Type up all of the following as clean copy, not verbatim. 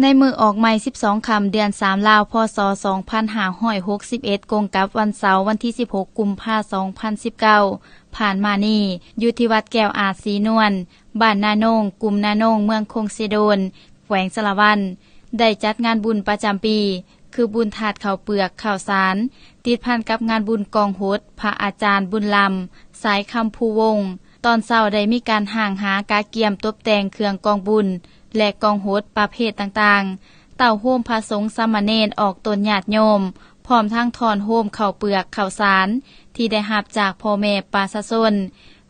ในมือออกใหม่12ค่ำเดือน3ลาวพศ2561กงกับวันเสาร์วันที่16กุมภาพันธ์2019ผ่านมานี่อยู่ที่วัดแก้วอาจศรีนวลบ้านนาโนงกลุ่มนาโนงเมืองคงเซโดนแขวงสะละวันได้จัดงานบุญประจำปีคือบุญถาดข้าวเปลือกข้าวสารติดพันกับงานบุญกองโหดพระอาจารย์บุญลำสายคำภูวงศ์ตอนเช้าได้มีการห่างหากาเกียมตบแต่งเครื่องกองบุญและกองโหดประเภทต่างๆเต่าโฮมพระสงฆ์สามเณรออกตนญาติโยมพร้อมทั้งถอนโฮมข้าวเปลือกข้าวสารที่ได้รับจากพ่อแม่ประชาชน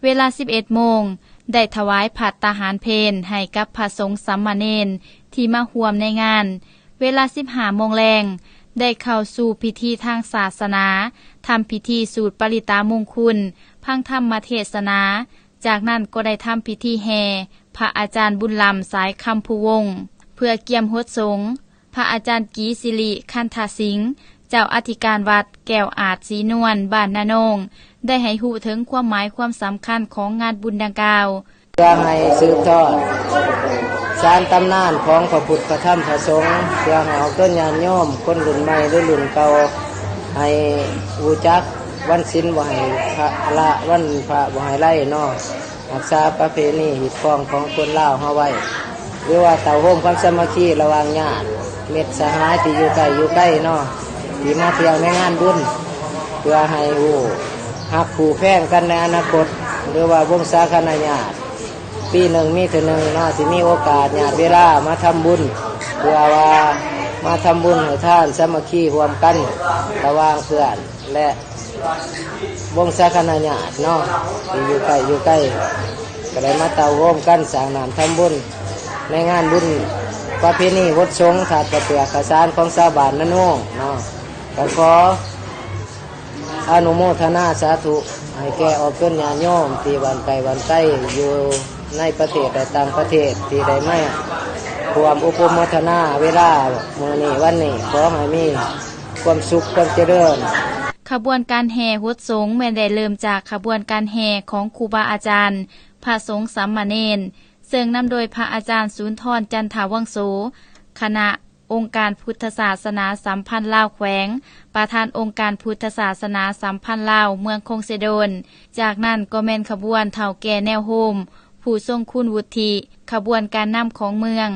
เวลา 11 โมงได้ถวายผัดตาหารเพลให้กับพระสงฆ์สามเณรที่มาร่วมในงานเวลา 15 โมงแรงได้เข้าสู่พิธีทางศาสนาทำพิธีสูตรปริตามงคลพังธรรมเทศนาจากนั้นก็ได้ทำพิธีแห่พระอาจารย์บุญลำสายคำภูวงศ์เพื่อเกียมโหดสงฆ์พระอาจารย์กีศิริคันธสิงห์เจ้าอธิการวัดแก้วอาจศรีนวลบ้านนาโนงได้ให้หูถึงความหมายความสำคัญของงานบุญดังกล่าวเพื่อให้สืบทอดสานตำนานของพระพุทธพระธรรมพระสงฆ์เพื่อให้เอาต้นญาณโยมคนรุ่นใหม่หรือรุ่นเก่าให้รู้จักวันศีลบ่ให้พระละวันพระบ่ให้ไล่นอกรักษาประเพณีหิดฟองของคนลาวเฮาไว้หรือว่าเต่าโฮมความสามัคคีระหว่างญาติเม็ดสหายที่อยู่ใกล้เนาะที่มาเที่ยวในงานบุญเพื่อให้ฮู้ฮักคู่แพงกันในอนาคตหรือว่าวงศาคณะญาติปีหนึ่งมีเท่านึงเนาะสิมีโอกาสญาติเวลามาทำบุญเพื่อว่ามาทำบุญให้ท่านสามัคคีร่วมกันระหว่างเพื่อนและวงศาคณะญาติเนาะที่อยู่ใกล้ก็ได้มาเต่าโฮมกันสร้างน้ำทำบุญในงานบุญประเพณีวัดสงฆ์ถาดกระเปือกข้าวสารของชาวบ้านนาโนงเนาะก็ขออนุโมทนาสาธุให้แก่ออกต้นญาณโยมที่วันไกลวันใกล้อยู่ในประเทศและต่างประเทศที่ได้มาความอุปโมทนาเวลามื้อนี้วันนี้ขอให้มีความสุขความเจริญขบวนการแห่โหดสงฆ์แม้ได้เริ่มจากขบวนการแห่ของครูบาอาจารย์พระสงฆ์สามเณรซึ่งนำโดยพระอาจารย์สุนทรจันทวังโสคณะองค์การพุทธศาสนาสัมพันธ์ลาวแขวงประธานองค์การพุทธศาสนาสัมพันธ์ลาวเมืองคงเซโดนจากนั้นก็แม่นขบวนเฒ่าแก่แนวโฮมผู้ทรงคุณวุฒิขบวนการนำของเมือง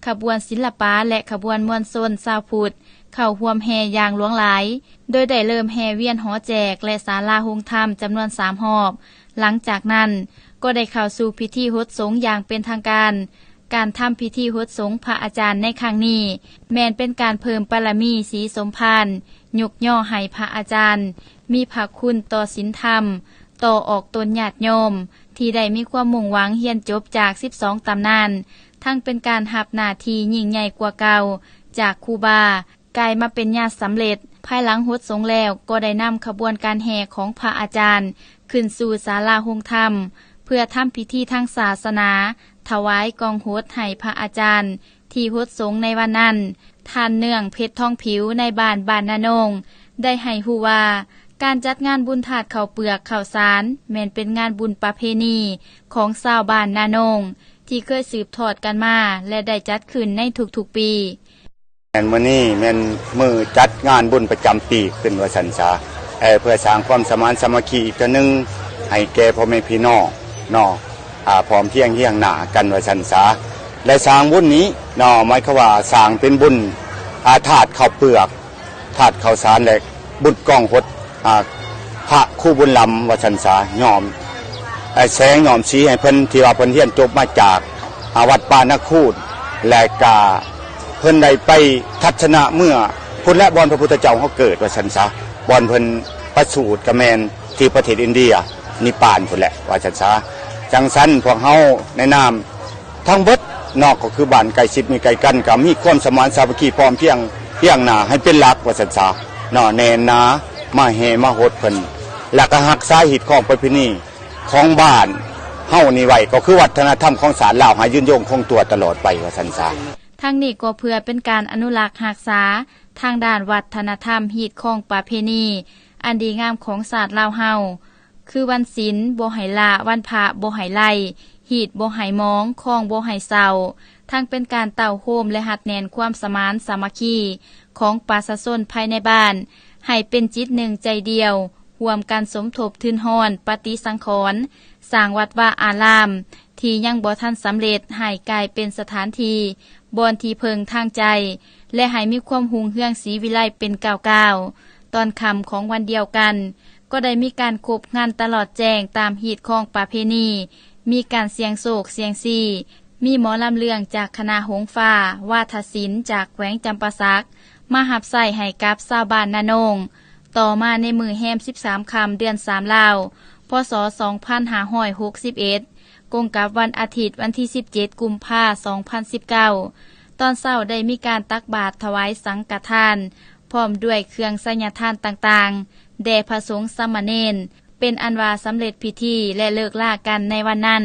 ขบวนศิลปะและขบวนมวลชนชาวพุทธเข้าร่วมแห่อย่างหลวงหลายโดยได้เริ่มแห่เวียนหอแจกและศาลาโฮงธรรมจำนวน3รอบหลังจากนั้นก็ได้เข้าสู่พิธีโหดสงฆ์อย่างเป็นทางการทำพิธีโหดสงฆ์พระอาจารย์ในครั้งนี้แม้นเป็นการเพิ่มบารมีสีสมภารยกย่อให้พระอาจารย์มีพระคุณต่อศีลธรรมต่อออกตนญาติโยมที่ได้มีความมุ่งหวังเรียนจบจาก12ตำนานทั้งเป็นการรับหน้าที่ยิ่งใหญ่กว่าเก่าจากครูบากลายมาเป็นญาติสำเร็จภายหลังโหดสงฆ์แล้วก็ได้นำขบวนการแห่ของพระอาจารย์ขึ้นสู่ศาลาโฮงธรรมเพื่อทำพิธีทางศาสนาถวายกองโหดให้พระอาจารย์ที่โหดสงฆ์ในวันนั้นท่านเนื่องเพชรทองผิวในบ้านนาโนงได้ให้ฮู้ว่าการจัดงานบุญถาดข้าวเปลือกข้าวสารแม้นเป็นงานบุญประเพณีของชาวบ้านนาโนงที่เคยสืบทอดกันมาและได้จัดขึ้นในทุกๆปีแม่นมื้อนี้แม่นมื้อจัดงานบุญประจำปีขึ้นว่าซั่นซะเพื่อสร้างความสมานสามัคคีอีกนึงให้แก่พ่อแม่พี่น้องเนาะพร้อมเพียงหน้ากันว่าซั่นซะและสร้างบุญนี้เนาะหมายความว่าสร้างเป็นบุญถาดข้าวเปลือกถาดข้าวสารและบุญกองหดพระครูบุญลำว่าซั่นซะยอมแสงยอมสีให้เพิ่นที่ว่าเพิ่นเรียนจบมาจากวัดป่านคูดและก็เพิ่นได้ไปทัศนะเมื่อพุ่นและบอนพระพุทธเจ้าเขาเกิดว่าซั่นซะบอนเพิ่นประสูติกะแม่นที่ประเทศอินเดียนิปานพุ่นแหละว่าซั่นซะจังซั่นพวกเฮาในนามทั้งเบิดนอกก็คือบ้านไกลชิดมีไกลกันก็มีความสมานสามัคคีพร้อมเพียงหน้าให้เป็นหลักว่าซั่นซะเนาะแน่นหนามาแห่มาโหดเพิ่นแล้วก็รักษาหีดของประเพณีของบ้านเฮานี่ไว้ก็คือวัฒนธรรมของศาลลาวให้ยืนยงคงตัวตลอดไปว่าซั่นซะทั้งนี้ก็เพื่อเป็นการอนุรักษ์รักษาทางด้านวัฒนธรรมหีดของประเพณีอันดีงามของศาสตร์ลาวเฮาคือวันศีลบ่ให้ละวันพระบ่ให้ไล่หีดบ่ให้มองคองบ่ให้เศร้า ทั้งเป็นการเต่าโฮมและหัดแน่นความสมานสามัคคีของประชาชนภายในบ้านให้เป็นจิตหนึ่งใจเดียวร่วมกันสมทบทุนห้อนปฏิสังขรณ์สร้างวัดว่าอารามที่ยังบ่ทันสำเร็จให้กลายเป็นสถานที่บ่อนที่เพิงทางใจและให้มีความหุงเฮืองศรีวิไลเป็นก้าวๆตอนค่ำของวันเดียวกันก็ได้มีการคบงานตลอดแจ้งตามหีดของประเพณีมีการเสียงโศกเสียงซีมีหมอลำเลืองจากคณะหงฟ้าวาทศิลป์จากแขวงจำปาสักมาหับใส่ให้กับชาวบ้านนานงต่อมาในมือแฮม13 ค่ำเดือน3ลาวพศ 2561กงกับวันอาทิตย์วันที่17 กุมภาพันธ์ 2019ตอนเช้าได้มีการตักบาตรถวายสังฆทานพร้อมด้วยเครื่องสัญญทานต่างๆแด่พระสงฆ์สามเณรเป็นอันว่าสำเร็จพิธีและเลิกลากันในวันนั้น